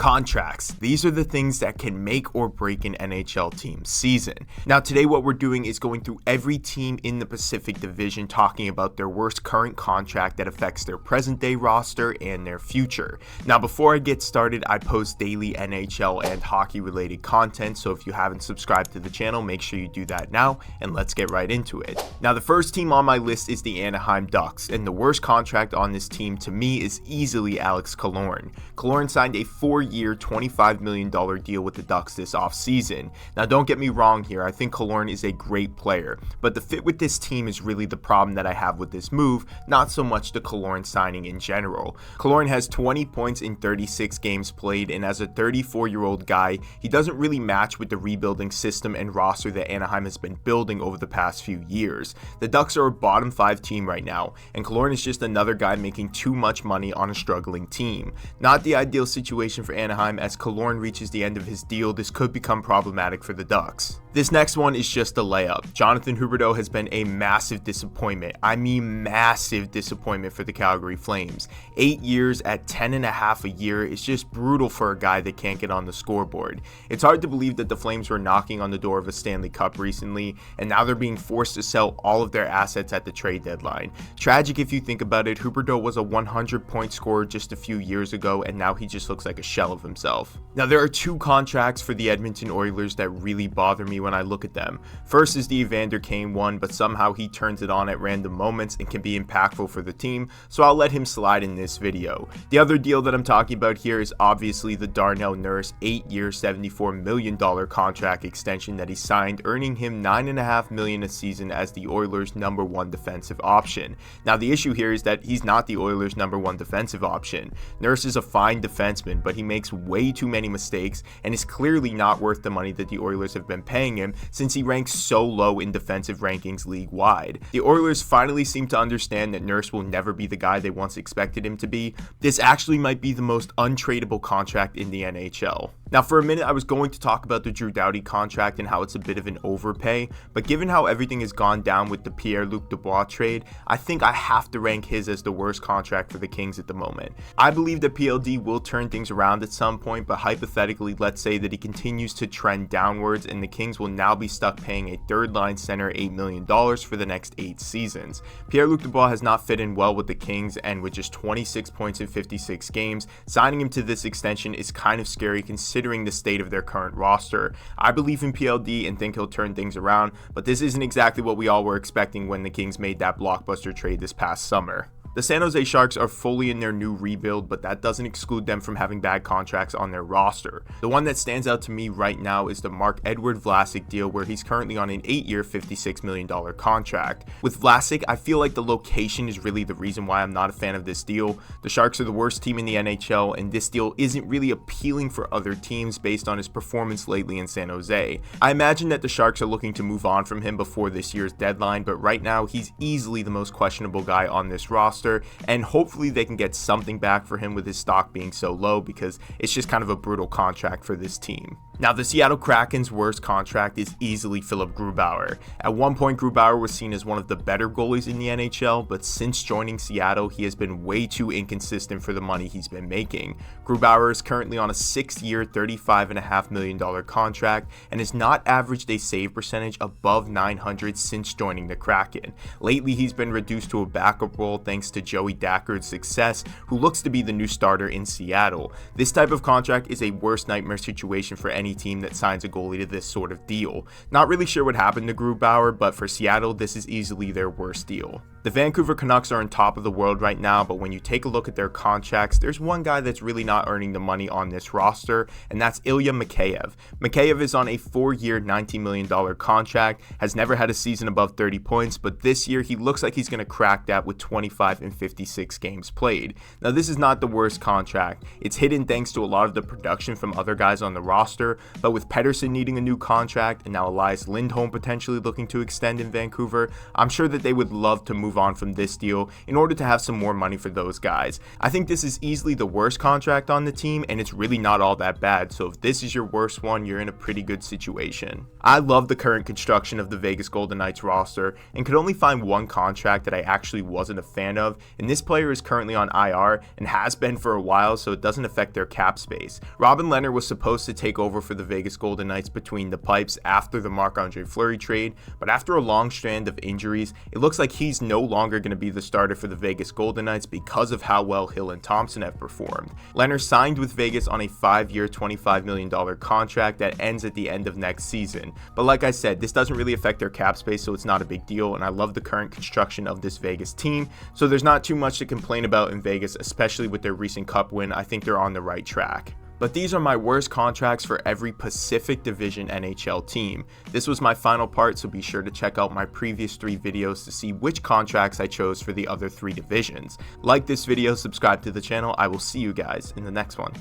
Contracts. These are the things that can make or break an NHL team's season. Now today what we're doing is going through every team in the Pacific Division, talking about their worst current contract that affects their present day roster and their future. Now before I get started, I post daily NHL and hockey related content, so if you haven't subscribed to the channel, make sure you do that now, and let's get right into it. Now the first team on my list is the Anaheim Ducks, and the worst contract on this team to me is easily Alex Killorn. Killorn signed a 4-year $25 million deal with the Ducks this offseason. Now don't get me wrong here, I think Killorn is a great player, but the fit with this team is really the problem that I have with this move, not so much the Killorn signing in general. Killorn has 20 points in 36 games played, and as a 34-year-old guy, he doesn't really match with the rebuilding system and roster that Anaheim has been building over the past few years. The Ducks are a bottom 5 team right now, and Killorn is just another guy making too much money on a struggling team. Not the ideal situation for Anaheim. As Killorn reaches the end of his deal, this could become problematic for the Ducks. This next one is just a layup. Jonathan Huberdeau has been a massive disappointment. I mean massive disappointment for the Calgary Flames. 8 years at $10.5 a year is just brutal for a guy that can't get on the scoreboard. It's hard to believe that the Flames were knocking on the door of a Stanley Cup recently, and now they're being forced to sell all of their assets at the trade deadline. Tragic if you think about it. Huberdeau was a 100-point scorer just a few years ago, and now he just looks like a shell of himself. Now there are 2 contracts for the Edmonton Oilers that really bother me when I look at them. First is the Evander Kane one, but somehow he turns it on at random moments and can be impactful for the team, so I'll let him slide in this video. The other deal that I'm talking about here is obviously the Darnell Nurse 8-year $74 million contract extension that he signed, earning him $9.5 million a season as the Oilers' #1 defensive option. Now the issue here is that he's not the Oilers' #1 defensive option. Nurse is a fine defenseman, but he makes way too many mistakes and is clearly not worth the money that the Oilers have been paying him, since he ranks so low in defensive rankings league-wide. The Oilers finally seem to understand that Nurse will never be the guy they once expected him to be. This actually might be the most untradeable contract in the NHL. Now for a minute I was going to talk about the Drew Doughty contract and how it's a bit of an overpay, but given how everything has gone down with the Pierre-Luc Dubois trade, I think I have to rank his as the worst contract for the Kings at the moment. I believe that PLD will turn things around at some point, but hypothetically let's say that he continues to trend downwards and the Kings will now be stuck paying a third-line center $8 million for the next 8 seasons. Pierre-Luc Dubois has not fit in well with the Kings, and with just 26 points in 56 games, signing him to this extension is kind of scary considering the state of their current roster. I believe in PLD and think he'll turn things around, but this isn't exactly what we all were expecting when the Kings made that blockbuster trade this past summer. The San Jose Sharks are fully in their new rebuild, but that doesn't exclude them from having bad contracts on their roster. The one that stands out to me right now is the Marc-Edouard Vlasic deal, where he's currently on an 8-year $56 million contract. With Vlasic, I feel like the location is really the reason why I'm not a fan of this deal. The Sharks are the worst team in the NHL, and this deal isn't really appealing for other teams based on his performance lately in San Jose. I imagine that the Sharks are looking to move on from him before this year's deadline, but right now he's easily the most questionable guy on this roster, and hopefully they can get something back for him with his stock being so low, because it's just kind of a brutal contract for this team. Now the Seattle Kraken's worst contract is easily Philipp Grubauer. At one point Grubauer was seen as one of the better goalies in the NHL, but since joining Seattle he has been way too inconsistent for the money he's been making. Grubauer is currently on a 6-year $35.5 million contract and has not averaged a save percentage above .900 since joining the Kraken. Lately he's been reduced to a backup role thanks to Joey Dacker's success, who looks to be the new starter in Seattle. This type of contract is a worst nightmare situation for any team that signs a goalie to this sort of deal. Not really sure what happened to Grubauer, but for Seattle this is easily their worst deal. The Vancouver Canucks are on top of the world right now, but when you take a look at their contracts, there's one guy that's really not earning the money on this roster, and that's Ilya Mikheyev. Mikheyev is on a 4-year $19 million contract, has never had a season above 30 points, but this year he looks like he's going to crack that with 25 in 56 games played. Now this is not the worst contract. It's hidden thanks to a lot of the production from other guys on the roster, but with Pettersson needing a new contract and now Elias Lindholm potentially looking to extend in Vancouver, I'm sure that they would love to move on from this deal in order to have some more money for those guys. I think this is easily the worst contract on the team, and it's really not all that bad, so if this is your worst one, you're in a pretty good situation. I love the current construction of the Vegas Golden Knights roster and could only find one contract that I actually wasn't a fan of, and this player is currently on IR and has been for a while, so it doesn't affect their cap space. Robin Lehner was supposed to take over for the Vegas Golden Knights between the pipes after the Marc-Andre Fleury trade, but after a long strand of injuries, it looks like he's no longer going to be the starter for the Vegas Golden Knights because of how well Hill and Thompson have performed. Lehner signed with Vegas on a 5-year, $25 million contract that ends at the end of next season, but like I said, this doesn't really affect their cap space, so it's not a big deal, and I love the current construction of this Vegas team, so there's not too much to complain about in Vegas, especially with their recent cup win. I think they're on the right track. But these are my worst contracts for every Pacific Division NHL team. This was my final part, so be sure to check out my previous 3 videos to see which contracts I chose for the other 3 divisions. Like this video, subscribe to the channel. I will see you guys in the next one.